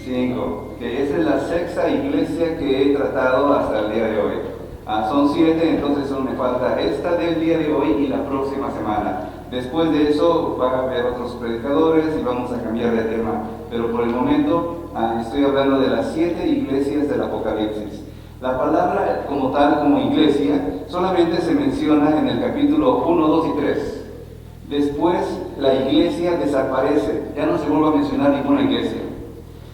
5. Que esa es la sexta iglesia que he tratado hasta el día de hoy. Son 7, entonces solo me falta esta del día de hoy y la próxima semana. Después de eso va a haber otros predicadores y vamos a cambiar de tema. Pero por el momento estoy hablando de las 7 iglesias del Apocalipsis. La palabra como tal, como iglesia, solamente se menciona en el capítulo 1, 2 y 3. Después la iglesia desaparece, ya no se vuelve a mencionar ninguna iglesia.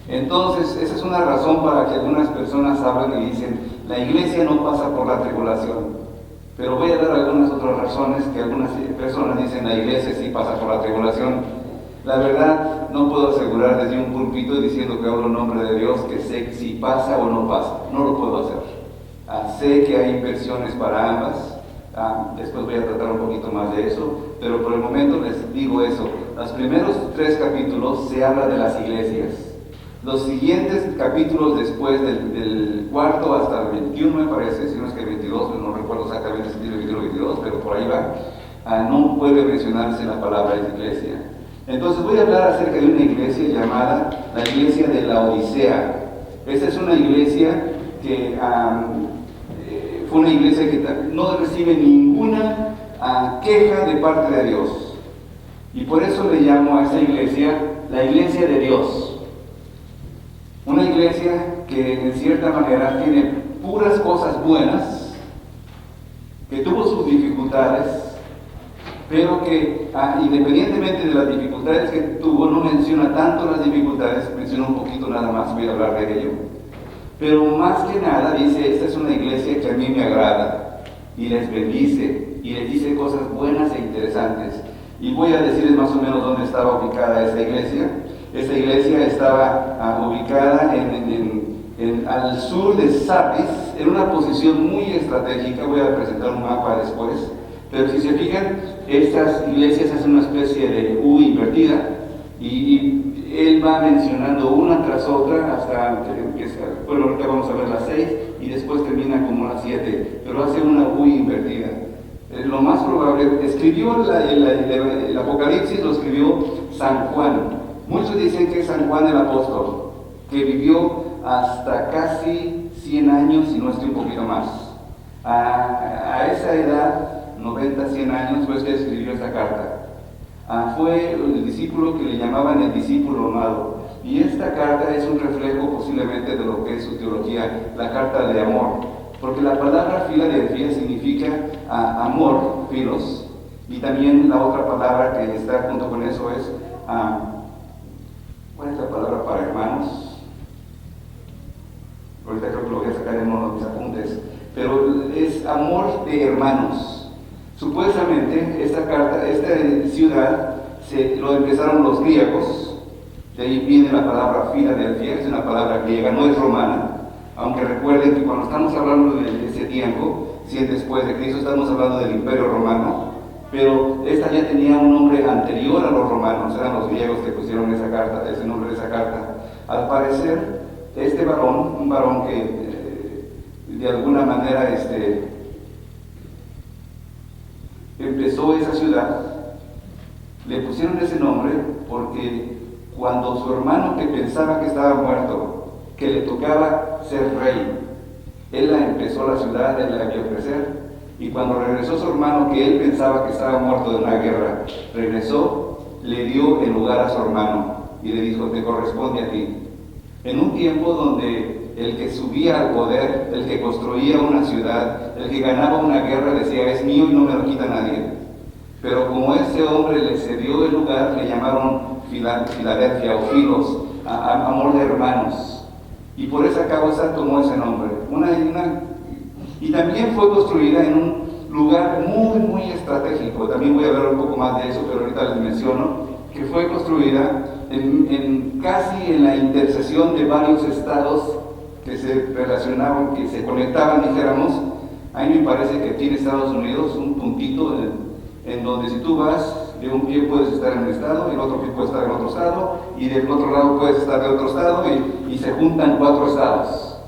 Entonces, esa es una razón para que algunas personas hablen y dicen, la iglesia no pasa por la tribulación. Pero voy a dar algunas otras razones que algunas personas dicen, la iglesia sí pasa por la tribulación. La verdad, no puedo asegurar desde un púlpito diciendo que hablo en nombre de Dios que sé si pasa o no pasa. No lo puedo hacer. Sé que hay versiones para ambas. Después voy a tratar un poquito más de eso. Pero por el momento les digo eso. Los primeros 3 capítulos se habla de las iglesias. Los siguientes capítulos después del cuarto hasta el 21 me parece, si no es que 22, no recuerdo exactamente si tiene 21 o 22, pero por ahí va, no puede mencionarse la palabra iglesia. Entonces voy a hablar acerca de una iglesia llamada la iglesia de la Odisea. Esta es una iglesia que fue una iglesia que no recibe ninguna queja de parte de Dios. Y por eso le llamo a esa iglesia la iglesia de Dios. Una iglesia que en cierta manera tiene puras cosas buenas, que tuvo sus dificultades, pero que independientemente de las dificultades que tuvo, no menciona tanto las dificultades, menciona un poquito nada más, voy a hablar de ello. Pero más que nada dice, esta es una iglesia que a mí me agrada, y les bendice, y les dice cosas buenas e interesantes. Y voy a decirles más o menos dónde estaba ubicada esta iglesia. Esta iglesia estaba ubicada al sur de Sardis, en una posición muy estratégica. Voy a presentar un mapa después, pero si se fijan, estas iglesias hacen una especie de U invertida, y él va mencionando una tras otra hasta que empieza. Bueno, ahorita vamos a ver las 6 y después termina como las 7, pero hace una U invertida. Lo más probable, escribió el Apocalipsis, lo escribió San Juan. Muchos dicen que es San Juan el apóstol, que vivió hasta casi 100 años, si no es que un poquito más. A esa edad, 90, 100 años, fue que escribió esta carta. Fue el discípulo que le llamaban el discípulo amado. Y esta carta es un reflejo posiblemente de lo que es su teología, la carta de amor. Porque la palabra Filadelfia significa amor, filos. Y también la otra palabra que está junto con eso es... ¿cuál es la palabra para hermanos? Ahorita creo que lo voy a sacar en uno de mis apuntes. Pero es amor de hermanos. Supuestamente esta ciudad lo empezaron los griegos. De ahí viene la palabra Filadelfia, es una palabra griega, no es romana. Aunque recuerden que cuando estamos hablando de ese tiempo, 100 después de Cristo, estamos hablando del Imperio Romano. Pero esta ya tenía un nombre anterior a los romanos, eran los griegos que pusieron ese nombre de esa carta. Al parecer, este varón, un varón que de alguna manera empezó esa ciudad, le pusieron ese nombre porque cuando su hermano, que pensaba que estaba muerto, que le tocaba ser rey, él empezó la ciudad, él la vio crecer. Y cuando regresó su hermano, que él pensaba que estaba muerto de una guerra, regresó, le dio el lugar a su hermano y le dijo, te corresponde a ti. En un tiempo donde el que subía al poder, el que construía una ciudad, el que ganaba una guerra, decía, es mío y no me lo quita nadie. Pero como ese hombre le cedió el lugar, le llamaron Filadelfia o Filos, amor de hermanos. Y por esa causa tomó ese nombre. Y también fue construida en un lugar muy, muy estratégico. También voy a hablar un poco más de eso, pero ahorita les menciono que fue construida casi en la intersección de varios estados que se relacionaban, que se conectaban, dijéramos. Ahí me parece que tiene Estados Unidos un puntito en donde si tú vas, de un pie puedes estar en un estado, y el otro pie puede estar en otro estado, y del otro lado puedes estar de otro estado, y se juntan 4 estados.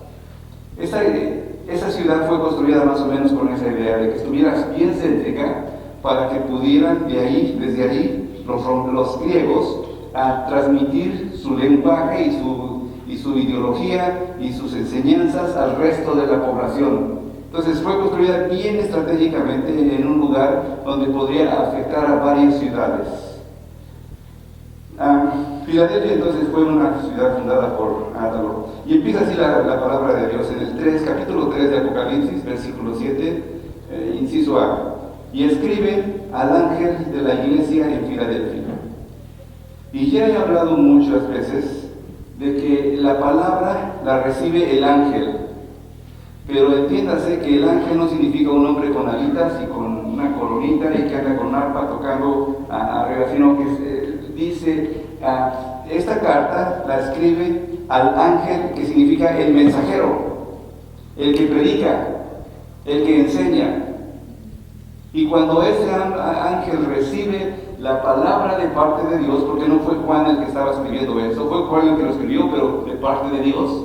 Esa ciudad fue construida más o menos con esa idea de que estuviera bien céntrica para que pudieran desde ahí, los griegos, a transmitir su lenguaje su ideología y sus enseñanzas al resto de la población. Entonces fue construida bien estratégicamente en un lugar donde podría afectar a varias ciudades. Filadelfia entonces fue una ciudad fundada por Átalo. Y empieza así la palabra de Dios en el capítulo 3 de Apocalipsis, versículo 7, inciso A. Y escribe al ángel de la iglesia en Filadelfia. Y ya he hablado muchas veces de que la palabra la recibe el ángel. Pero entiéndase que el ángel no significa un hombre con alitas y con una coronita y que anda con arpa tocando arriba, sino que dice, esta carta la escribe al ángel, que significa el mensajero, el que predica, el que enseña. Y cuando ese ángel recibe la palabra de parte de Dios, porque no fue Juan el que estaba escribiendo eso, fue Juan el que lo escribió, pero de parte de Dios,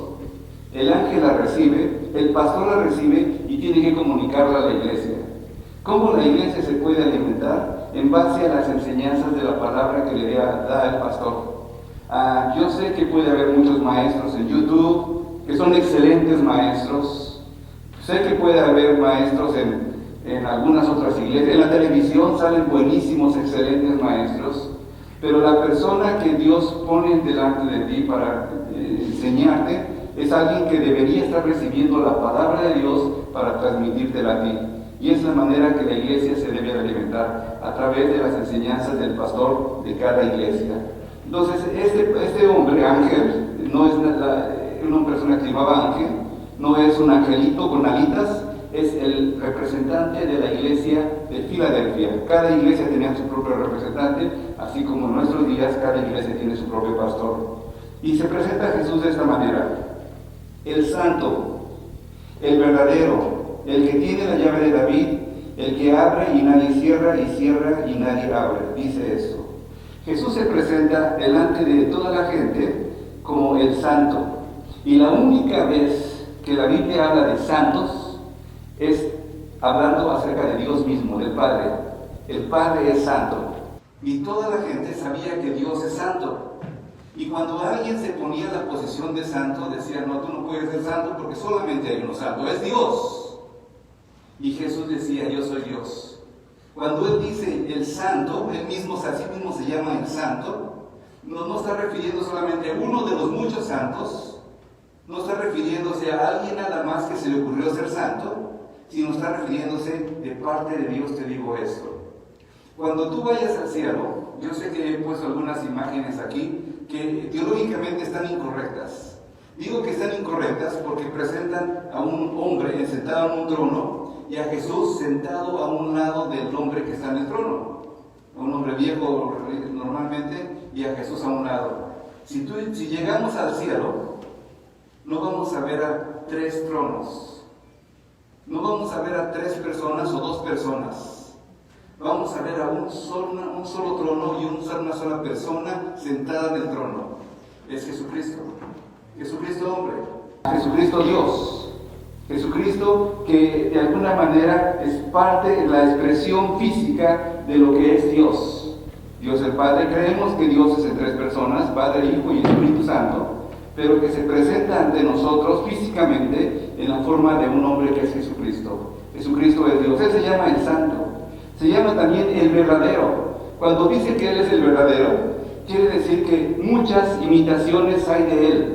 el ángel la recibe, el pastor la recibe y tiene que comunicarla a la iglesia. ¿Cómo la iglesia se puede alimentar? En base a las enseñanzas de la palabra que le da el pastor. Yo sé que puede haber muchos maestros en YouTube que son excelentes maestros. Sé que puede haber maestros en algunas otras iglesias. En la televisión salen buenísimos, excelentes maestros. Pero la persona que Dios pone delante de ti para enseñarte es alguien que debería estar recibiendo la palabra de Dios para transmitírtela a ti. Y es la manera que la iglesia se debe alimentar, a través de las enseñanzas del pastor de cada iglesia. Entonces, este hombre, ángel, no es una persona que se llamaba ángel, no es un angelito con alitas, es el representante de la iglesia de Filadelfia. Cada iglesia tenía su propio representante, así como en nuestros días cada iglesia tiene su propio pastor. Y se presenta a Jesús de esta manera: el santo, el verdadero, el que tiene la llave de David, el que abre y nadie cierra, y cierra y nadie abre. Dice esto. Jesús se presenta delante de toda la gente como el santo. Y la única vez que la Biblia habla de santos es hablando acerca de Dios mismo, del Padre. El Padre es santo. Y toda la gente sabía que Dios es santo. Y cuando alguien se ponía en la posición de santo, decía: no, tú no puedes ser santo porque solamente hay uno santo, es Dios. Y Jesús decía: yo soy Dios. Cuando Él dice el santo, Él mismo, así mismo se llama el santo, no está refiriendo solamente a uno de los muchos santos, no está refiriéndose a alguien nada más que se le ocurrió ser santo, sino está refiriéndose: de parte de Dios te digo esto. Cuando tú vayas al cielo, yo sé que he puesto algunas imágenes aquí que teológicamente están incorrectas. Digo que están incorrectas porque presentan a un hombre sentado en un trono y a Jesús sentado a un lado del hombre que está en el trono. Un hombre viejo normalmente y a Jesús a un lado. Si llegamos al cielo, no vamos a ver a tres tronos. No vamos a ver a tres personas o dos personas. Vamos a ver a un solo trono y una sola persona sentada en el trono. Es Jesucristo. Jesucristo hombre. Jesucristo Dios. Jesucristo que de alguna manera es parte de la expresión física de lo que es Dios. Dios el Padre. Creemos que Dios es en tres personas: Padre, Hijo y Espíritu Santo, pero que se presenta ante nosotros físicamente en la forma de un hombre que es Jesucristo. Jesucristo es Dios. Él se llama el Santo. Se llama también el verdadero. Cuando dice que Él es el verdadero, quiere decir que muchas imitaciones hay de Él.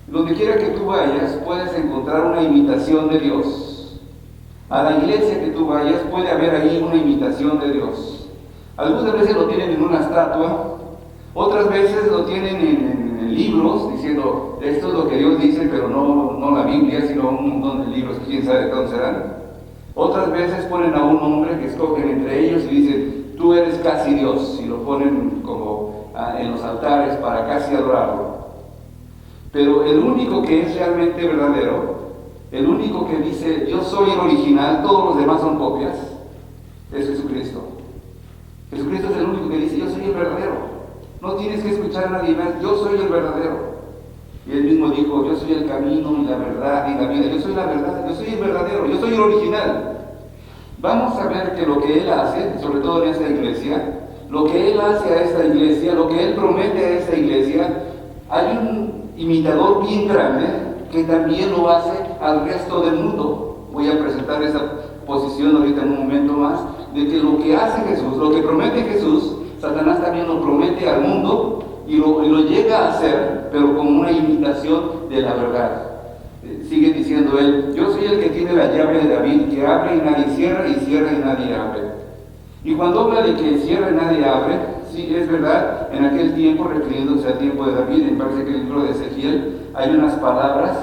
Donde quiera que tú vayas, puedes encontrar una imitación de Dios. A la iglesia que tú vayas, puede haber ahí una imitación de Dios. Algunas veces lo tienen en una estatua, otras veces lo tienen en libros, diciendo: esto es lo que Dios dice, pero no la Biblia, sino un montón de libros que quién sabe de dónde serán. Otras veces ponen a un hombre que escogen entre ellos y dicen: tú eres casi Dios, y lo ponen como en los altares para casi adorarlo. Pero el único que es realmente verdadero, el único que dice: yo soy el original, todos los demás son copias, es Jesucristo. Jesucristo es el único que dice: yo soy el verdadero. No tienes que escuchar a nadie más, yo soy el verdadero. Y Él mismo dijo: yo soy el camino y la verdad y la vida. Yo soy la verdad, yo soy el verdadero, yo soy el original. Vamos a ver que lo que Él hace, sobre todo en esta iglesia, lo que Él hace a esta iglesia, lo que Él promete a esta iglesia, hay un imitador bien grande que también lo hace al resto del mundo. Voy a presentar esa posición ahorita en un momento más, de que lo que hace Jesús, lo que promete Jesús, Satanás también lo promete al mundo y lo llega a hacer, pero como una imitación de la verdad. Sigue diciendo él: yo soy el que tiene la llave de David, que abre y nadie cierra, y cierra y nadie abre. Y cuando habla de que cierra y nadie abre, sí, es verdad, en aquel tiempo, refiriéndose al tiempo de David, me parece que en el libro de Ezequiel hay unas palabras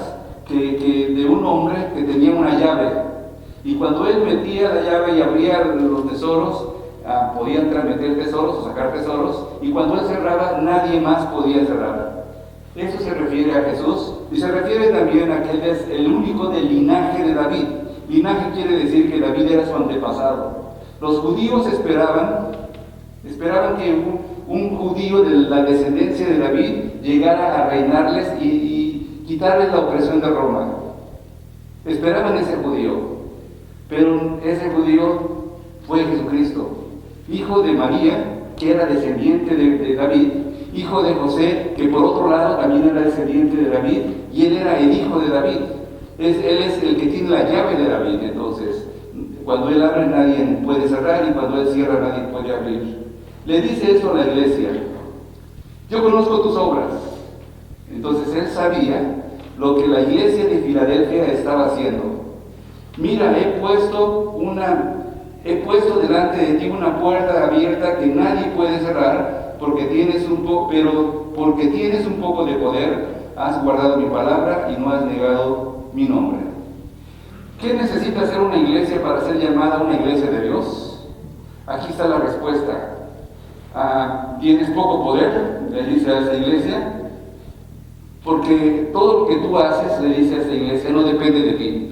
que de un hombre que tenía una llave, y cuando él metía la llave y abría los tesoros, podía entrar, meter tesoros o sacar tesoros, y cuando él cerraba, nadie más podía cerrar. Eso se refiere a Jesús, y se refiere también a que él es el único del linaje de David. Linaje quiere decir que David era su antepasado. Los judíos esperaban que un judío de la descendencia de David llegara a reinarles y quitarles la opresión de Roma. Esperaban ese judío, pero ese judío fue Jesucristo, hijo de María, que era descendiente de David, hijo de José, que por otro lado también era descendiente de David, y él era el hijo de David. Él es el que tiene la llave de David. Entonces, cuando él abre, nadie puede cerrar, y cuando él cierra, nadie puede abrir. Le dice eso a la iglesia: yo conozco tus obras. Entonces él sabía lo que la iglesia de Filadelfia estaba haciendo. Mira, he puesto delante de ti una puerta abierta que nadie puede cerrar, porque tienes un poco de poder, has guardado mi palabra y no has negado mi nombre. ¿Qué necesita hacer una iglesia para ser llamada una iglesia de Dios? Aquí está la respuesta. Tienes poco poder, le dice a esa iglesia, porque todo lo que tú haces, le dice a esa iglesia, no depende de ti.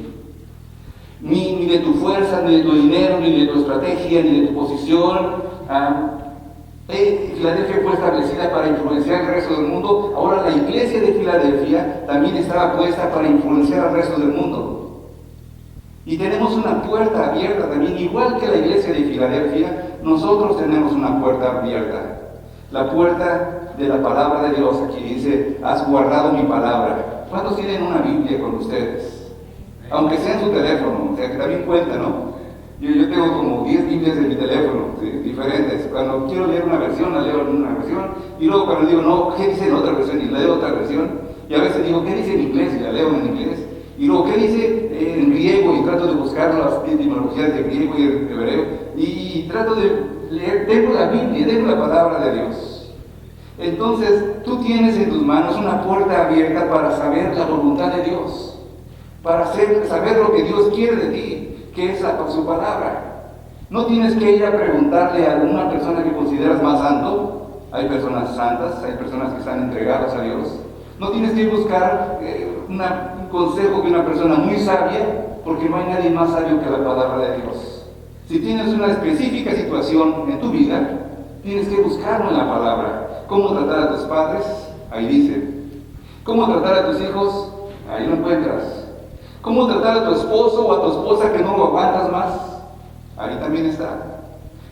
Ni de tu fuerza, ni de tu dinero, ni de tu estrategia, ni de tu posición. Filadelfia fue establecida para influenciar al resto del mundo. Ahora la iglesia de Filadelfia también estaba puesta para influenciar al resto del mundo. Y tenemos una puerta abierta también, igual que la iglesia de Filadelfia. Nosotros tenemos una puerta abierta, la puerta de la palabra de Dios. Aquí dice: has guardado mi palabra. ¿Cuántos tienen una Biblia con ustedes? Aunque sea en su teléfono, o sea que también cuenta, ¿no? Yo tengo como 10 Biblias en mi teléfono, ¿sí? Diferentes. Cuando quiero leer una versión, la leo en una versión, y luego cuando digo, no, ¿qué dice en otra versión? Y la leo otra versión, y a veces digo, ¿qué dice en inglés? Y la leo en inglés, y luego, ¿qué dice en griego? Y trato de buscar las etimologías de griego y de hebreo, y trato de leer. Tengo la Biblia, tengo la palabra de Dios. Entonces, tú tienes en tus manos una puerta abierta para saber la voluntad de Dios, para saber lo que Dios quiere de ti, que es su palabra. No tienes que ir a preguntarle a una persona que consideras más santo. Hay personas santas, hay personas que están entregadas a Dios. No tienes que buscar un consejo de una persona muy sabia, porque no hay nadie más sabio que la palabra de Dios. Si tienes una específica situación en tu vida, tienes que buscarlo en la palabra. ¿Cómo tratar a tus padres? Ahí dice. ¿Cómo tratar a tus hijos? Ahí lo encuentras. ¿Cómo tratar a tu esposo o a tu esposa que no lo aguantas más? Ahí también está.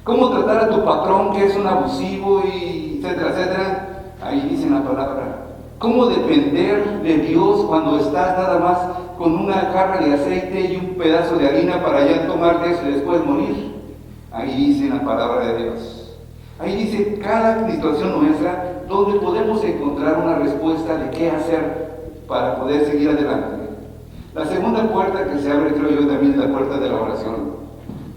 ¿Cómo tratar a tu patrón que es un abusivo, y etcétera, etcétera? Ahí dice en la palabra. ¿Cómo depender de Dios cuando estás nada más con una jarra de aceite y un pedazo de harina para ya tomarte eso y después morir? Ahí dice en la palabra de Dios. Ahí dice cada situación nuestra donde podemos encontrar una respuesta de qué hacer para poder seguir adelante. La segunda puerta que se abre, creo yo, también es la puerta de la oración.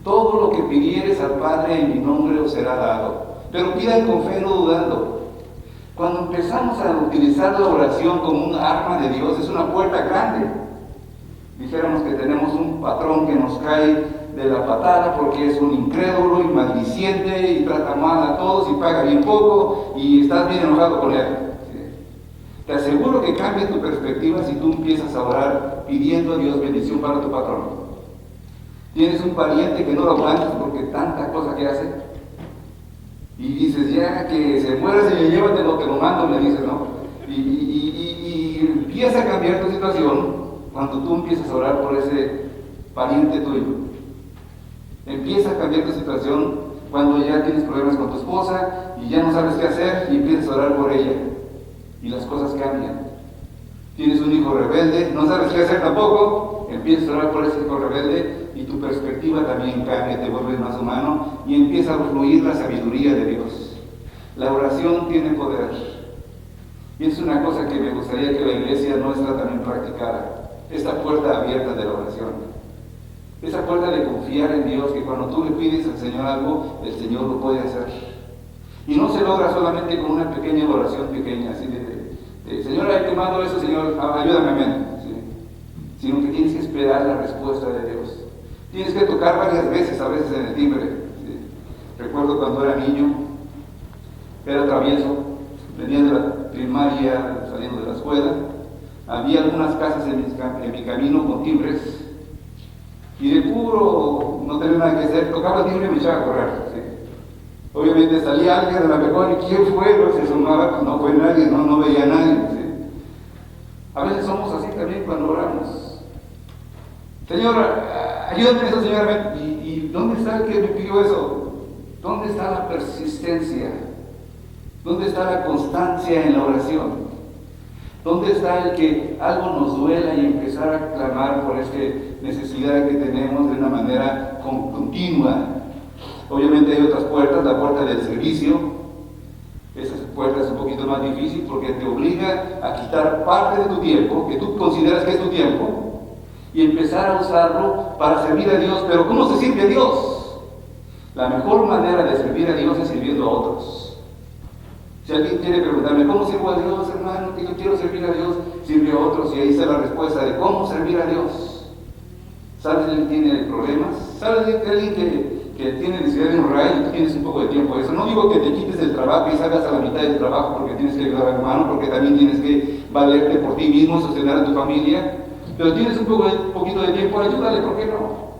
Todo lo que pidieres al Padre en mi nombre os será dado, pero pidan con fe, no dudando. Cuando empezamos a utilizar la oración como un arma de Dios, es una puerta grande. Dijéramos que tenemos un patrón que nos cae de la patada porque es un incrédulo y maldiciente y trata mal a todos y paga bien poco y estás bien enojado con él. Te aseguro que cambia tu perspectiva si tú empiezas a orar pidiendo a Dios bendición para tu patrón. Tienes un pariente que no lo aguantas porque tanta cosa que hace, y dices, ya que se muera, Señor, llévatelo, te lo mando, le dices, ¿no? Y empieza a cambiar tu situación cuando tú empiezas a orar por ese pariente tuyo. Empieza a cambiar tu situación cuando ya tienes problemas con tu esposa y ya no sabes qué hacer y empiezas a orar por ella. y las cosas cambian. Tienes un hijo rebelde, no sabes qué hacer tampoco, empiezas a orar por ese hijo rebelde y tu perspectiva también cambia, te vuelves más humano y empieza a fluir la sabiduría de Dios. La oración tiene poder. Y es una cosa que me gustaría que la iglesia nuestra también practicara. Esta puerta abierta de la oración. Esa puerta de confiar en Dios, que cuando tú le pides al Señor algo, el Señor lo puede hacer. Y no se logra solamente con una pequeña oración pequeña, así de Señor, te mando eso, Señor, ayúdame, amén. ¿Sí? Sino que tienes que esperar la respuesta de Dios. Tienes que tocar varias veces, a veces en el timbre. ¿Sí? Recuerdo cuando era niño, era travieso, venía de la primaria, saliendo de la escuela, había algunas casas en mi camino con timbres, y de puro no tenía nada que hacer, tocaba el timbre y me echaba a correr. ¿Sí? Obviamente salía alguien a la mejor y ¿quién fue? No se asomaba, pues no fue nadie, no veía a nadie. ¿Sí? A veces somos así también cuando oramos. Señor, ayúdame en eso, Señor. ¿Y dónde está el que me pidió eso? ¿Dónde está la persistencia? ¿Dónde está la constancia en la oración? ¿Dónde está el que algo nos duela y empezar a clamar por esta necesidad que tenemos de una manera continua? Obviamente hay otras puertas, la puerta del servicio. Esa puerta es un poquito más difícil porque te obliga a quitar parte de tu tiempo, que tú consideras que es tu tiempo, y empezar a usarlo para servir a Dios. Pero ¿cómo se sirve a Dios? La mejor manera de servir a Dios es sirviendo a otros. Si alguien quiere preguntarme, ¿cómo sirvo a Dios, hermano? Que yo quiero servir a Dios, sirve a otros, y ahí está la respuesta de cómo servir a Dios. ¿Sabes alguien que tiene problemas? ¿Sabes alguien que tiene necesidad de un rayo y tú tienes un poco de tiempo? Eso no digo que te quites del trabajo y salgas a la mitad del trabajo porque tienes que ayudar al hermano, porque también tienes que valerte por ti mismo, sostener a tu familia, pero tienes un poquito de tiempo, ayúdale, ¿por qué no?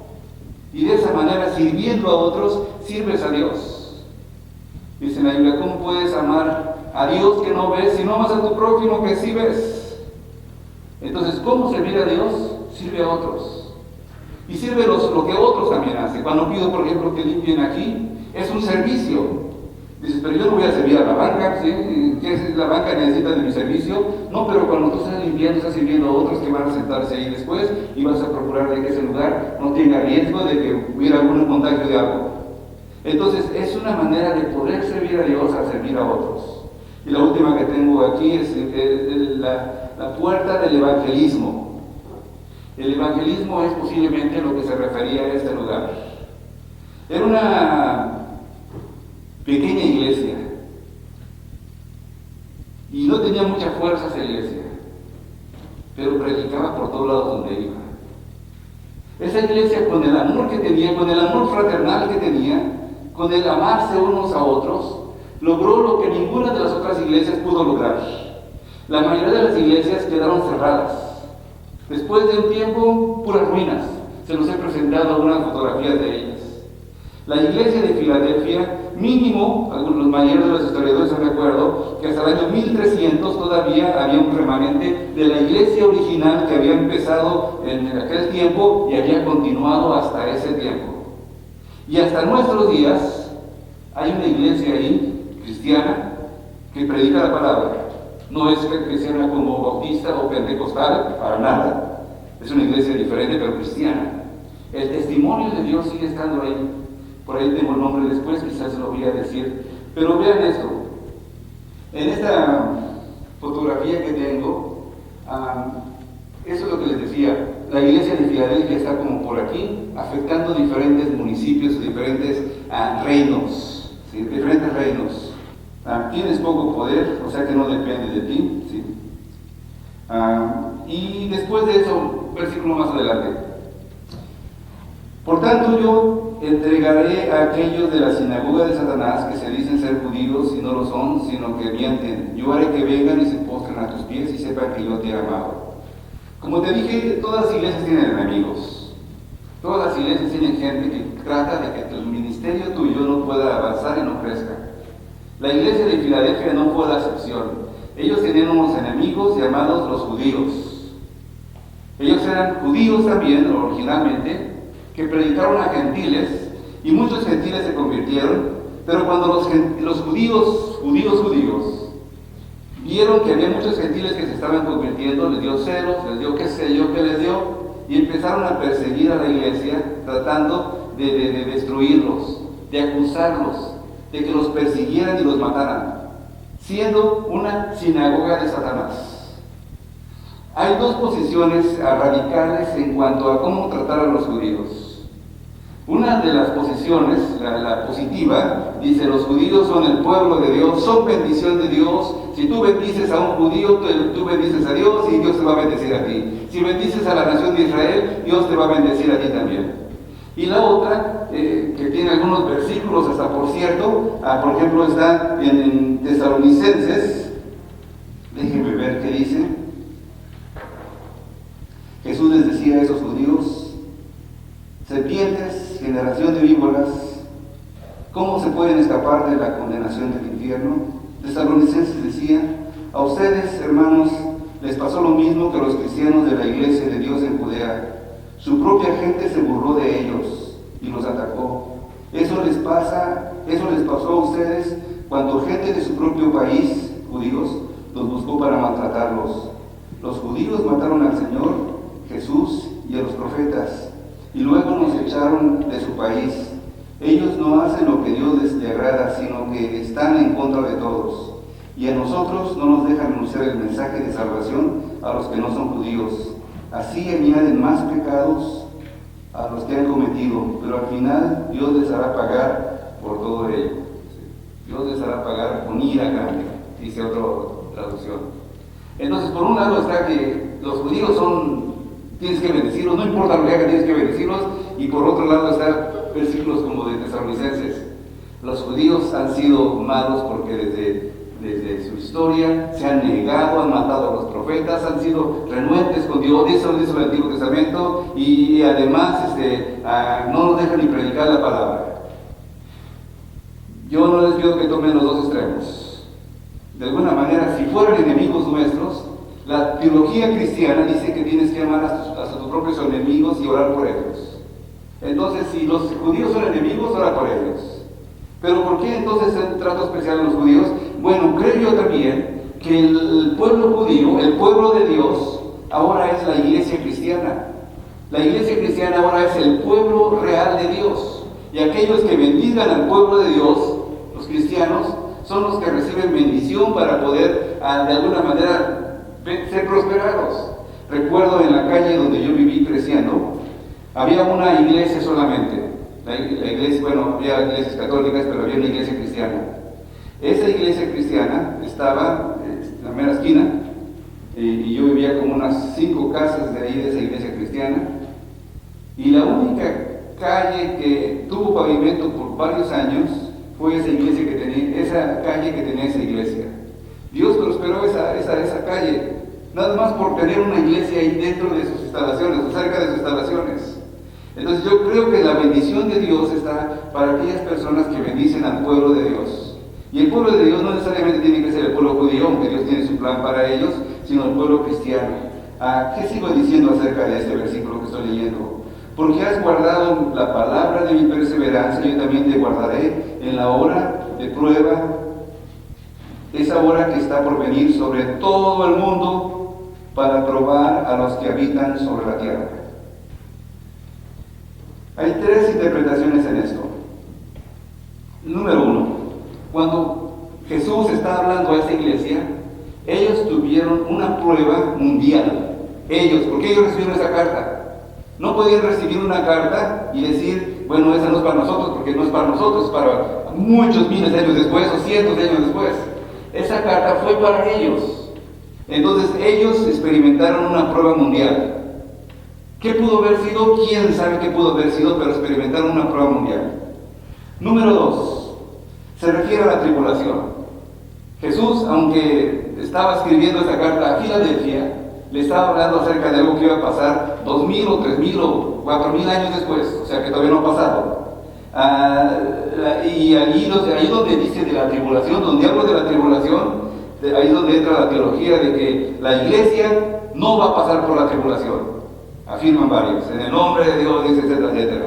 Y de esa manera, sirviendo a otros, sirves a Dios. Dice en la Biblia, ¿cómo puedes amar a Dios que no ves si no amas a tu prójimo que sí ves? Entonces, ¿cómo servir a Dios? Sirve a otros. Y sirve lo que otros también hacen. Cuando pido, por ejemplo, que limpien aquí, es un servicio. Dices, pero yo no voy a servir a la banca, ¿sí? ¿Qué es la banca? ¿Necesita de mi servicio? No, pero cuando tú estás limpiando, estás sirviendo a otros que van a sentarse ahí después y vas a procurar de que ese lugar no tenga riesgo de que hubiera algún contagio de algo. Entonces, es una manera de poder servir a Dios a servir a otros. Y la última que tengo aquí es la puerta del evangelismo. El evangelismo es posiblemente lo que se refería a este lugar. Era una pequeña iglesia y no tenía mucha fuerza esa iglesia, pero predicaba por todos lados donde iba. Esa iglesia, con el amor que tenía, con el amor fraternal que tenía, con el amarse unos a otros, logró lo que ninguna de las otras iglesias pudo lograr. La mayoría de las iglesias quedaron cerradas. Después de un tiempo, puras ruinas. Se los he presentado algunas fotografías de ellas. La iglesia de Filadelfia, mínimo, los mayores de los historiadores han de acuerdo, que hasta el año 1300 todavía había un remanente de la iglesia original que había empezado en aquel tiempo y había continuado hasta ese tiempo. Y hasta nuestros días hay una iglesia ahí, cristiana, que predica la palabra. No es cristiana como bautista o pentecostal, para nada. Es una iglesia diferente, pero cristiana. El testimonio de Dios sigue estando ahí. Por ahí tengo el nombre después, quizás lo voy a decir. Pero vean esto. En esta fotografía que tengo, eso es lo que les decía. La iglesia de Filadelfia está como por aquí, afectando diferentes municipios, diferentes reinos, ¿sí? Diferentes reinos. Tienes poco poder, o sea que no depende de ti. ¿Sí? Y después de eso, versículo más adelante. Por tanto, yo entregaré a aquellos de la sinagoga de Satanás que se dicen ser judíos y no lo son, sino que mienten. Yo haré que vengan y se postren a tus pies y sepan que yo te he amado. Como te dije, todas las iglesias tienen enemigos. Todas las iglesias tienen gente que trata de que el ministerio tuyo no pueda avanzar y no crezca. La iglesia de Filadelfia no fue la excepción. Ellos tenían unos enemigos llamados los judíos. Ellos eran judíos también, originalmente, que predicaron a gentiles, y muchos gentiles se convirtieron, pero cuando los judíos Vieron que había muchos gentiles que se estaban convirtiendo, les dio celos, les dio qué sé yo qué les dio, y empezaron a perseguir a la iglesia tratando de destruirlos, de acusarlos, de que los persiguieran y los mataran, siendo una sinagoga de Satanás. Hay dos posiciones radicales en cuanto a cómo tratar a los judíos. Una de las posiciones, la positiva, dice: los judíos son el pueblo de Dios, son bendición de Dios. Si tú bendices a un judío, tú bendices a Dios y Dios te va a bendecir a ti. Si bendices a la nación de Israel, Dios te va a bendecir a ti también. Y la otra, que tiene algunos versículos hasta por cierto, por ejemplo está en Tesalonicenses, déjenme ver qué dice. Jesús les decía a esos judíos: serpientes, generación de víboras, ¿cómo se pueden escapar de la condenación del infierno? Tesalonicenses decía: a ustedes, hermanos, les pasó lo mismo que a los cristianos de la iglesia de Dios en Judea. Su propia gente se burló de ellos y los atacó. Eso les pasó a ustedes cuando gente de su propio país, judíos, los buscó para maltratarlos. Los judíos mataron al Señor Jesús y a los profetas, y luego nos echaron de su país. Ellos no hacen lo que Dios les agrada, sino que están en contra de todos. Y a nosotros no nos dejan anunciar el mensaje de salvación a los que no son judíos. Así añaden más pecados a los que han cometido, pero al final Dios les hará pagar por todo ello. Dios les hará pagar con ira grande, dice otra traducción. Entonces, por un lado está que los judíos tienes que bendecirlos, no importa lo que hagan, tienes que bendecirlos. Y por otro lado está versículos como de Tesalonicenses: los judíos han sido malos porque desde su historia se han negado, han matado a los profetas, han sido renuentes con Dios, eso dice el Antiguo Testamento, y además no nos dejan ni predicar la palabra. Yo no les pido que tomen los dos extremos. De alguna manera, si fueran enemigos nuestros, la teología cristiana dice que tienes que amar a tus propios enemigos y orar por ellos. Entonces, si los judíos son enemigos, ora por ellos. Pero ¿por qué entonces el trato especial a los judíos? Bueno, creo yo también que el pueblo judío, el pueblo de Dios, ahora es la iglesia cristiana. La iglesia cristiana ahora es el pueblo real de Dios. Y aquellos que bendigan al pueblo de Dios, los cristianos, son los que reciben bendición para poder, de alguna manera, ser prosperados. Recuerdo en la calle donde yo viví creciendo, había una iglesia solamente. La iglesia, bueno, había iglesias católicas, pero había una iglesia cristiana. Esa iglesia cristiana estaba en la mera esquina, y yo vivía como unas 5 casas de ahí de esa iglesia cristiana. Y la única calle que tuvo pavimento por varios años fue esa calle que tenía esa iglesia. Dios prosperó esa calle, nada más por tener una iglesia ahí dentro de sus instalaciones, o cerca de sus instalaciones. Entonces yo creo que la bendición de Dios está para aquellas personas que bendicen al pueblo de Dios. Y el pueblo de Dios no necesariamente tiene que ser el pueblo judío, aunque Dios tiene su plan para ellos, sino el pueblo cristiano. ¿Qué sigo diciendo acerca de este versículo que estoy leyendo? Porque has guardado la palabra de mi perseverancia, yo también te guardaré en la hora de prueba, esa hora que está por venir sobre todo el mundo para probar a los que habitan sobre la tierra. Hay 3 interpretaciones en esto. Número 1, cuando Jesús está hablando a esa iglesia, ellos tuvieron una prueba mundial. Porque ellos recibieron esa carta. No podían recibir una carta y decir, bueno, esa no es para nosotros, porque no es para nosotros, es para muchos miles de años después o cientos de años después. Esa carta fue para ellos. Entonces ellos experimentaron una prueba mundial. ¿Qué pudo haber sido? ¿Quién sabe qué pudo haber sido? Pero experimentaron una prueba mundial. Número 2, se refiere a la tribulación. Jesús, aunque estaba escribiendo esta carta a Filadelfia, le estaba hablando acerca de algo que iba a pasar 2000 o 3000 o 4000 años después, o sea que todavía no ha pasado. Y ahí donde dice de la tribulación, donde hablo de la tribulación, ahí es donde entra la teología de que la iglesia no va a pasar por la tribulación. Afirman varios, en el nombre de Dios, dice, etcétera, etcétera.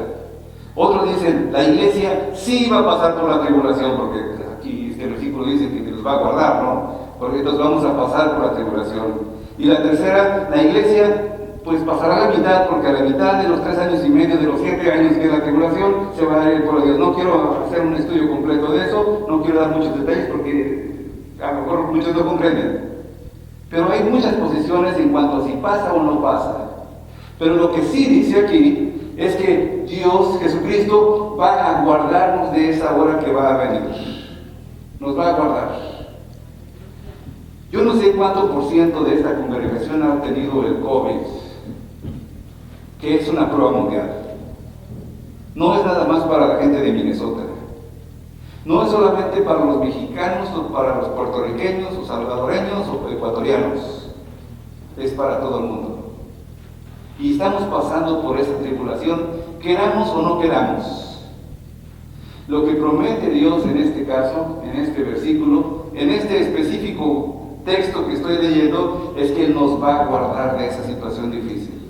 Otros dicen, la iglesia sí va a pasar por la tribulación, porque aquí este versículo dice que los va a guardar, ¿no? porque entonces vamos a pasar por la tribulación. Y la tercera, la iglesia pues pasará la mitad, porque a la mitad de los 3 años y medio, de los 7 años que es la tribulación, se va a dar el pueblo de Dios. No quiero hacer un estudio completo de eso, no quiero dar muchos detalles porque a lo mejor muchos no comprenden. Pero hay muchas posiciones en cuanto a si pasa o no pasa. Pero lo que sí dice aquí es que Dios, Jesucristo, va a guardarnos de esa hora que va a venir. Nos va a guardar. Yo no sé cuánto por ciento de esta congregación ha obtenido el COVID, que es una prueba mundial. No es nada más para la gente de Minnesota. No es solamente para los mexicanos o para los puertorriqueños o salvadoreños o ecuatorianos. Es para todo el mundo. Y estamos pasando por esa tribulación, queramos o no queramos. Lo que promete Dios en este caso, en este versículo, en este específico texto que estoy leyendo, es que Él nos va a guardar de esa situación difícil.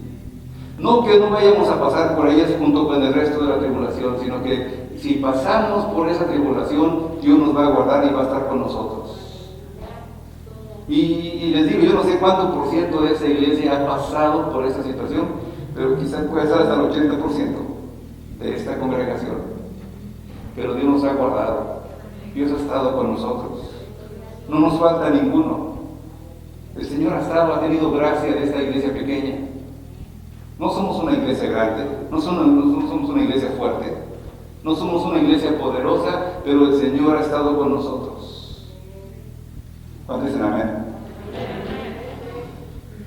No que no vayamos a pasar por ellas junto con el resto de la tribulación, sino que si pasamos por esa tribulación, Dios nos va a guardar y va a estar con nosotros. Y les digo, yo no sé cuánto por ciento de esa iglesia ha pasado por esa situación, pero quizás puede ser hasta el 80% de esta congregación. Pero Dios nos ha guardado, Dios ha estado con nosotros. No nos falta ninguno. El Señor ha tenido gracia de esta iglesia pequeña. No somos una iglesia grande, no somos una iglesia fuerte, no somos una iglesia poderosa, pero el Señor ha estado con nosotros. ¿Cuántos dicen amén?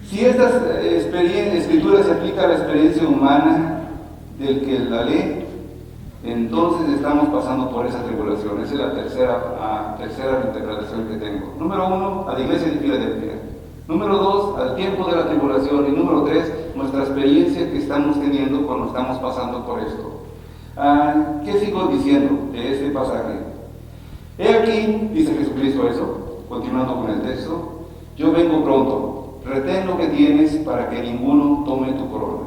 Si esta escritura se aplica a la experiencia humana del que la lee, entonces estamos pasando por esa tribulación. Esa es la tercera interpretación que tengo. Número 1, a la iglesia de Filadelfia. Número 2, al tiempo de la tribulación. Y número 3, nuestra experiencia que estamos teniendo cuando estamos pasando por esto. ¿Qué sigo diciendo de este pasaje? He aquí, dice Jesucristo eso, continuando con el texto, yo vengo pronto, retén lo que tienes para que ninguno tome tu corona.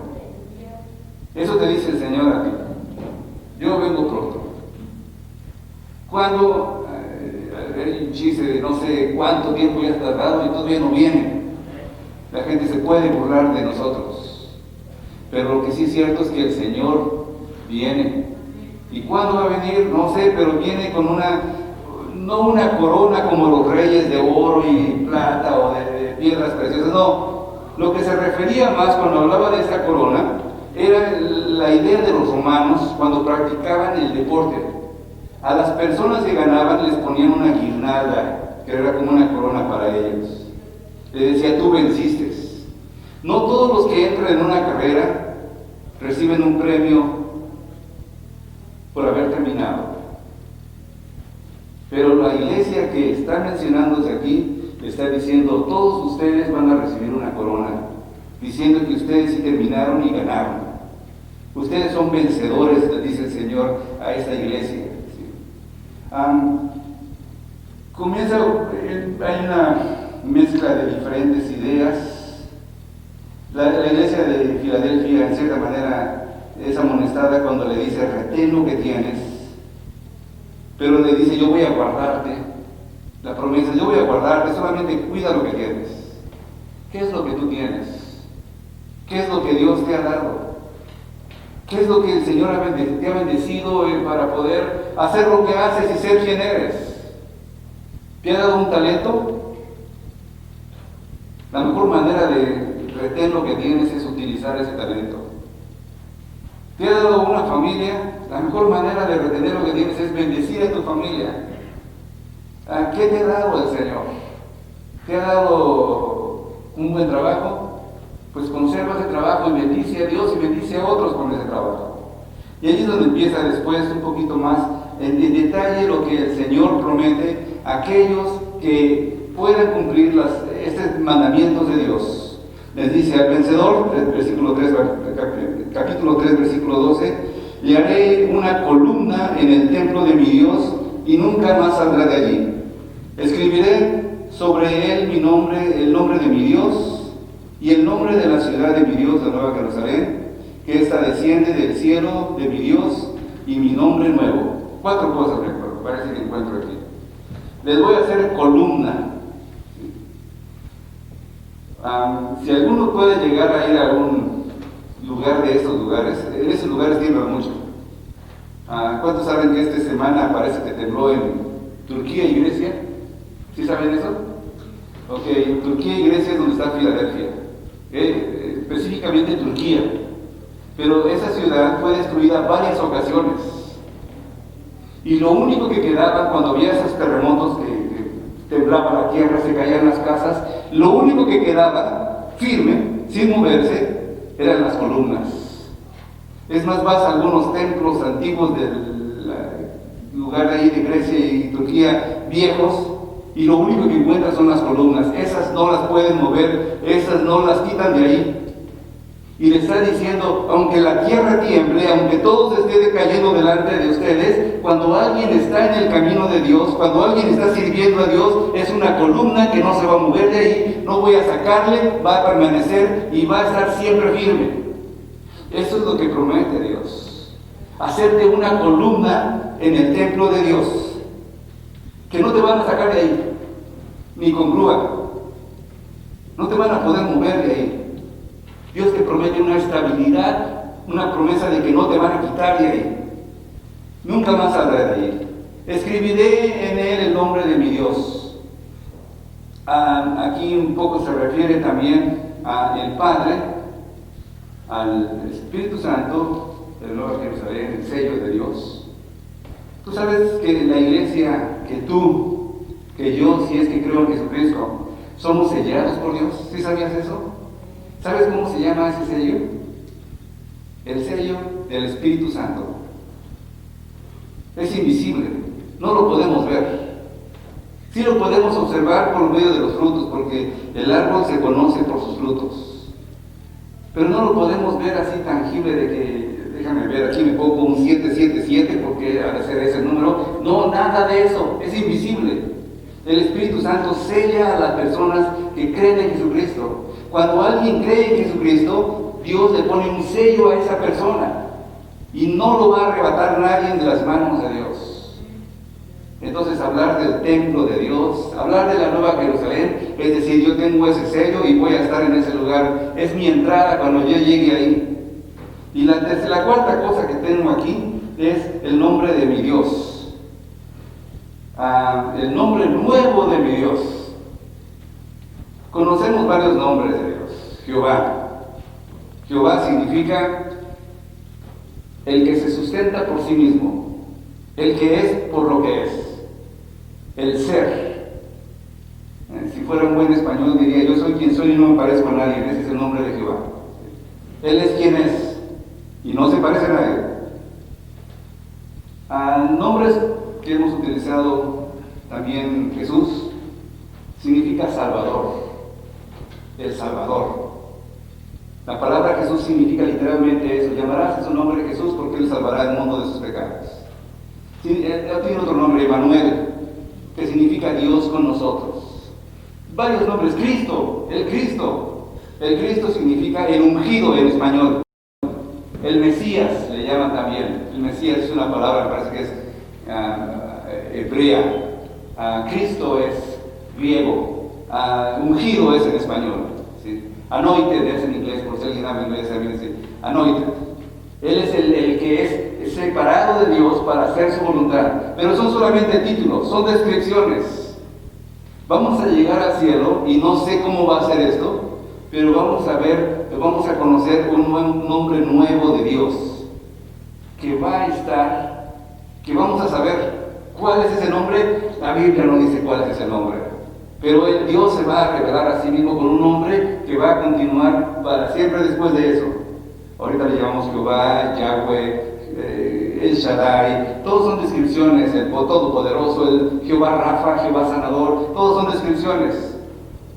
Eso te dice el Señor a ti. Yo vengo pronto. Cuando hay un chiste de no sé cuánto tiempo ya has tardado y todavía no viene, la gente se puede burlar de nosotros. Pero lo que sí es cierto es que el Señor viene. ¿Y cuándo va a venir? No sé, pero viene con no una corona como los reyes de oro y plata o de piedras preciosas, no. Lo que se refería más cuando hablaba de esa corona era la idea de los romanos cuando practicaban el deporte. A las personas que ganaban les ponían una guirnalda, que era como una corona para ellos. Les decía, tú venciste. No todos los que entran en una carrera reciben un premio por haber terminado. Pero la iglesia que está mencionándose aquí está diciendo, todos ustedes van a recibir una corona, diciendo que ustedes sí terminaron y ganaron. Ustedes son vencedores, les dice el Señor a esta iglesia. Hay una mezcla de diferentes ideas. La iglesia de Filadelfia, en cierta manera, es amonestada cuando le dice, retén lo que tienes. Pero le dice, yo voy a guardarte. La promesa, yo voy a guardarte, solamente cuida lo que tienes. ¿Qué es lo que tú tienes? ¿Qué es lo que Dios te ha dado? ¿Qué es lo que el Señor te ha bendecido para poder hacer lo que haces y ser quien eres? ¿Te ha dado un talento? La mejor manera de retener lo que tienes es utilizar ese talento. ¿Te ha dado una familia? La mejor manera de retener lo que tienes es bendecir a tu familia. ¿Qué te ha dado el Señor? ¿Te ha dado un buen trabajo? Pues conserva ese trabajo y bendice a Dios y bendice a otros con ese trabajo. Y ahí es donde empieza después un poquito más en detalle lo que el Señor promete a aquellos que puedan cumplir estos mandamientos de Dios. Les dice al vencedor, capítulo 3, versículo 12, le haré una columna en el templo de mi Dios y nunca más saldrá de allí. Escribiré sobre él mi nombre, el nombre de mi Dios, y el nombre de la ciudad de mi Dios, la Nueva Jerusalén, que ésta desciende del cielo de mi Dios, y mi nombre nuevo. 4 cosas me parece que encuentro aquí. Les voy a hacer columna. Si alguno puede llegar a ir a algún lugar de estos lugares, en esos lugares tiemblan mucho. ¿Cuántos saben que esta semana parece que tembló en Turquía y Grecia? ¿Sí saben eso? Ok, Turquía y Grecia es donde está Filadelfia, específicamente Turquía. Pero esa ciudad fue destruida varias ocasiones. Y lo único que quedaba cuando había esos terremotos que temblaba la tierra, se caían las casas, lo único que quedaba firme, sin moverse, eran las columnas. Es más, vas a algunos templos antiguos del lugar de ahí de Grecia y Turquía, viejos, y lo único que encuentras son las columnas. Esas no las pueden mover, esas no las quitan de ahí. Y le está diciendo, aunque la tierra tiemble, aunque todo se esté decayendo delante de ustedes, cuando alguien está en el camino de Dios, cuando alguien está sirviendo a Dios, es una columna que no se va a mover de ahí, no voy a sacarle, va a permanecer y va a estar siempre firme. Eso es lo que promete Dios. Hacerte una columna en el templo de Dios, que no te van a sacar de ahí, ni con grúa. No te van a poder mover de ahí. Dios te promete una estabilidad, una promesa de que no te van a quitar de ahí. Nunca más saldré de ahí. Escribiré en él el nombre de mi Dios. Aquí un poco se refiere también al Padre, al Espíritu Santo, el Nuevo Jerusalén, el sello de Dios. Tú sabes que la iglesia, que tú, que yo, si es que creo en Jesucristo, somos sellados por Dios. ¿Sí sabías eso? ¿Sabes cómo se llama ese sello? El sello del Espíritu Santo. Es invisible, no lo podemos ver. Sí lo podemos observar por medio de los frutos, porque el árbol se conoce por sus frutos. Pero no lo podemos ver así tangible de que, déjame ver, aquí me pongo un 777 porque ha de ser ese número. No, nada de eso, es invisible. El Espíritu Santo sella a las personas que creen en Jesucristo. Cuando alguien cree en Jesucristo, Dios le pone un sello a esa persona y no lo va a arrebatar nadie de las manos de Dios. Entonces, hablar del templo de Dios, hablar de la Nueva Jerusalén, es decir, yo tengo ese sello y voy a estar en ese lugar. Es mi entrada cuando yo llegue ahí. Y la cuarta cosa que tengo aquí es el nombre de mi Dios. El nombre nuevo de mi Dios. Conocemos varios nombres de Dios. Jehová. Jehová significa el que se sustenta por sí mismo, el que es por lo que es, el ser. Si fuera un buen español diría, yo soy quien soy y no me parezco a nadie. Ese es el nombre de Jehová. Él es quien es y no se parece a nadie. Nombres que hemos utilizado también, Jesús significa Salvador. El Salvador. La palabra Jesús significa literalmente eso. Llamarás a su nombre Jesús porque Él salvará el mundo de sus pecados. Tiene otro nombre, Emmanuel, que significa Dios con nosotros. Varios nombres. Cristo, el Cristo. El Cristo significa el ungido en español. El Mesías le llaman también. El Mesías es una palabra, me parece que es hebrea. Cristo es griego. Ungido es en español, ¿sí? Anointed es en inglés, por si alguien habla inglés, también dice anointed. Él es el que es separado de Dios para hacer su voluntad. Pero son solamente títulos, son descripciones. Vamos a llegar al cielo y no sé cómo va a ser esto, pero vamos a conocer un nombre nuevo de Dios que va a estar, que vamos a saber cuál es ese nombre. La Biblia no dice cuál es ese nombre. Pero Dios se va a revelar a sí mismo con un nombre que va a continuar para siempre después de eso. Ahorita le llamamos Jehová, Yahweh, El Shaddai. Todos son descripciones. El Todopoderoso, el Jehová Rafa, Jehová Sanador. Todos son descripciones.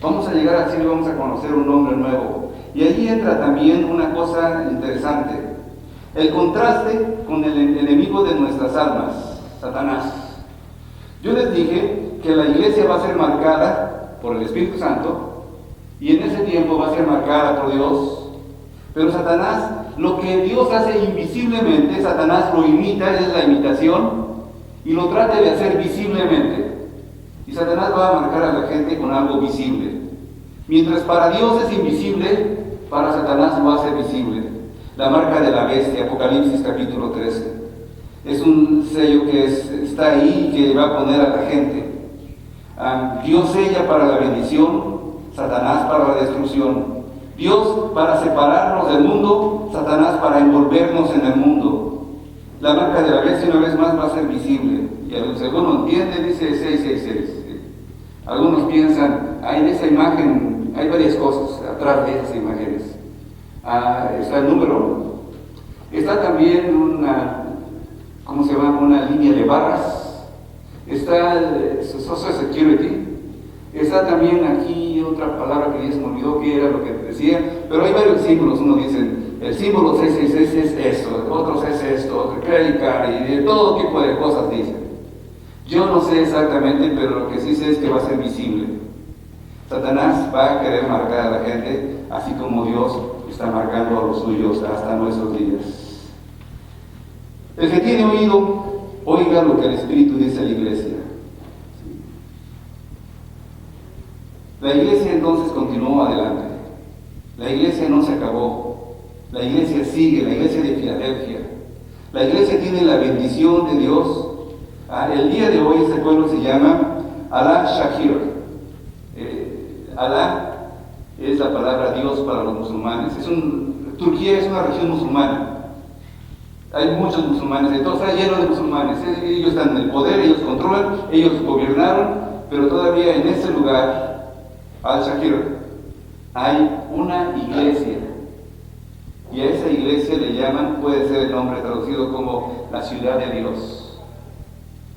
Vamos a llegar al cielo y vamos a conocer un nombre nuevo. Y allí entra también una cosa interesante. El contraste con el enemigo de nuestras almas, Satanás. Yo les dije que la iglesia va a ser marcada por el Espíritu Santo y en ese tiempo va a ser marcada por Dios. Pero Satanás, lo que Dios hace invisiblemente, Satanás lo imita, es la imitación, y lo trata de hacer visiblemente. Y Satanás va a marcar a la gente con algo visible. Mientras para Dios es invisible, para Satanás lo hace visible. La marca de la bestia, Apocalipsis capítulo 13. Es un sello que está ahí y que va a poner a la gente. Dios sella para la bendición, Satanás para la destrucción. Dios para separarnos del mundo, Satanás para envolvernos en el mundo. La marca de la bestia una vez más va a ser visible. Y algunos entienden, dice 666. Algunos piensan, en esa imagen hay varias cosas atrás de esas imágenes. Está el número, está también una línea de barras, está el Social Security, está también aquí otra palabra que ya se me olvidó que era lo que decía, pero hay varios símbolos. Uno dice, el símbolo 666 es esto, otros es esto, otro credit card, y de todo tipo de cosas dicen. Yo no sé exactamente, pero lo que sí sé es que va a ser visible. Satanás va a querer marcar a la gente, así como Dios está marcando a los suyos hasta nuestros días. El que tiene oído, oiga lo que el Espíritu dice a la iglesia. La iglesia entonces continuó adelante. La iglesia no se acabó. La iglesia sigue, la iglesia de Filadelfia. La iglesia tiene la bendición de Dios. El día de hoy este pueblo se llama Alá Shakir. Alá es la palabra Dios para los musulmanes. Turquía es una región musulmana. Hay muchos musulmanes, entonces está lleno de musulmanes. Ellos están en el poder, ellos controlan, ellos gobernaron, pero todavía en ese lugar, Al-Shakir, hay una iglesia. Y a esa iglesia le llaman, puede ser el nombre traducido como la ciudad de Dios.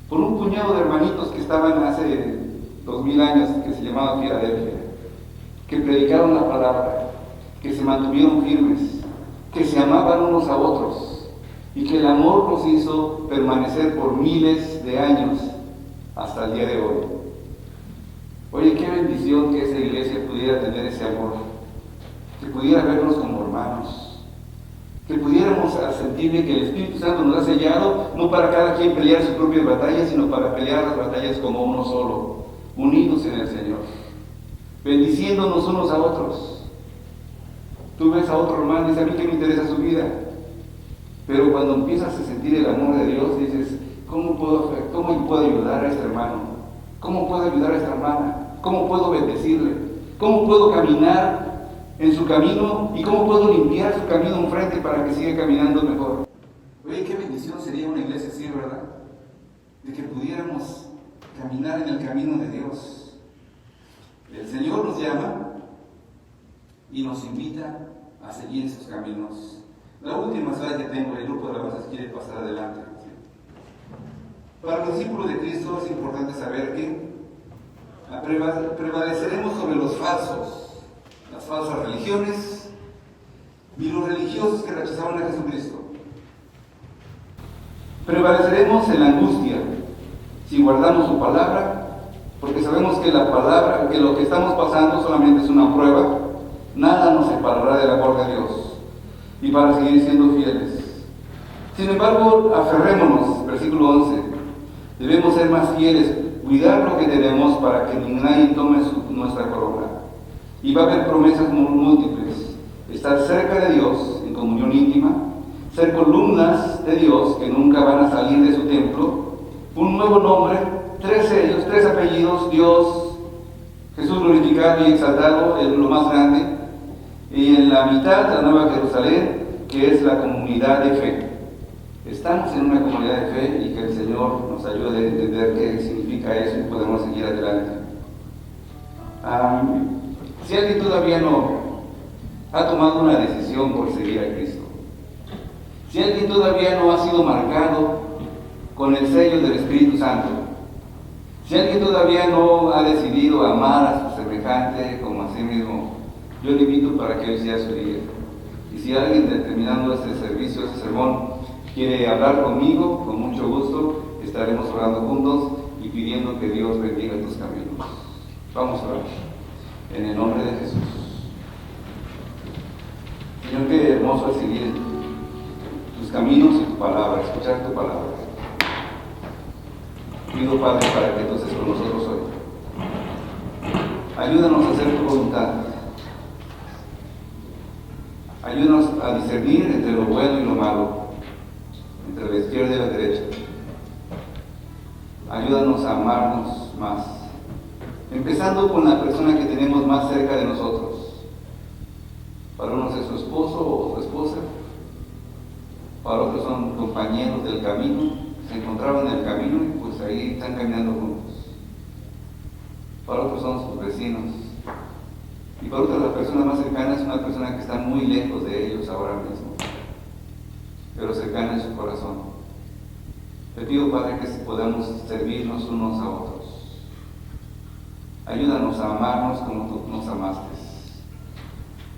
Por un puñado de hermanitos que estaban hace 2000 años, que se llamaba Filadelfia, que predicaron la palabra, que se mantuvieron firmes, que se amaban unos a otros, y que el amor los hizo permanecer por miles de años hasta el día de hoy. Oye, qué bendición que esa iglesia pudiera tener ese amor, que pudiera vernos como hermanos, que pudiéramos sentir que el Espíritu Santo nos ha sellado, no para cada quien pelear sus propias batallas, sino para pelear las batallas como uno solo, unidos en el Señor, bendiciéndonos unos a otros. Tú ves a otro hermano y dices, a mí que me interesa su vida. Pero cuando empiezas a sentir el amor de Dios, dices, ¿cómo puedo ayudar a este hermano? ¿Cómo puedo ayudar a esta hermana? ¿Cómo puedo bendecirle? ¿Cómo puedo caminar en su camino? ¿Y cómo puedo limpiar su camino enfrente para que siga caminando mejor? Oye, qué bendición sería una iglesia así, ¿verdad? De que pudiéramos caminar en el camino de Dios. El Señor nos llama y nos invita a seguir esos caminos. La última slide que tengo, el grupo de alabanzas quiere pasar adelante. Para los discípulos de Cristo es importante saber que prevaleceremos sobre los falsos, las falsas religiones y los religiosos que rechazaron a Jesucristo. Prevaleceremos en la angustia si guardamos su palabra, porque sabemos que la palabra, que lo que estamos pasando solamente es una prueba. Nada nos separará del amor de Dios, y para seguir siendo fieles. Sin embargo, aferrémonos, versículo 11, debemos ser más fieles, cuidar lo que tenemos para que nadie tome nuestra corona. Y va a haber promesas múltiples, estar cerca de Dios en comunión íntima, ser columnas de Dios que nunca van a salir de su templo, un nuevo nombre, 3 sellos, 3 apellidos, Dios, Jesús glorificado y exaltado, lo más grande, y en la mitad la Nueva Jerusalén, que es la comunidad de fe. Estamos en una comunidad de fe y que el Señor nos ayude a entender qué significa eso y podemos seguir adelante. Si alguien todavía no ha tomado una decisión por seguir a Cristo, si alguien todavía no ha sido marcado con el sello del Espíritu Santo, si alguien todavía no ha decidido amar a su semejante como a sí mismo, yo le invito para que hoy sea su día. Y si alguien terminando este servicio, este sermón, quiere hablar conmigo, con mucho gusto, estaremos orando juntos y pidiendo que Dios bendiga tus caminos. Vamos a orar. En el nombre de Jesús. Señor, qué hermoso es seguir tus caminos y tu palabra, escuchar tu palabra. Pido, Padre, para que tú estés con nosotros hoy. Ayúdanos a hacer tu voluntad. discernir entre lo bueno y lo malo, entre la izquierda y la derecha. Ayúdanos a amarnos más, empezando con la persona que tenemos más cerca de nosotros. Para unos es su esposo o su esposa, para otros son compañeros del camino, se encontraban en el camino y pues ahí están caminando juntos. Para otros son sus vecinos, y para otros la persona más cercana es una persona que está muy lejos de ellos ahora mismo, pero cercana en su corazón. Te pido, Padre, que podamos servirnos unos a otros. Ayúdanos a amarnos como tú nos amaste.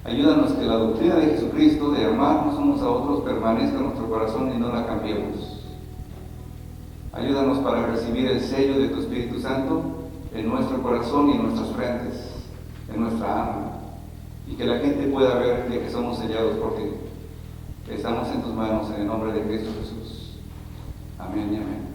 Ayúdanos que la doctrina de Jesucristo de amarnos unos a otros permanezca en nuestro corazón y no la cambiemos. Ayúdanos para recibir el sello de tu Espíritu Santo en nuestro corazón y en nuestras frentes, en nuestra alma, y que la gente pueda ver de que somos sellados por ti. Estamos en tus manos en el nombre de Cristo Jesús. Amén y amén.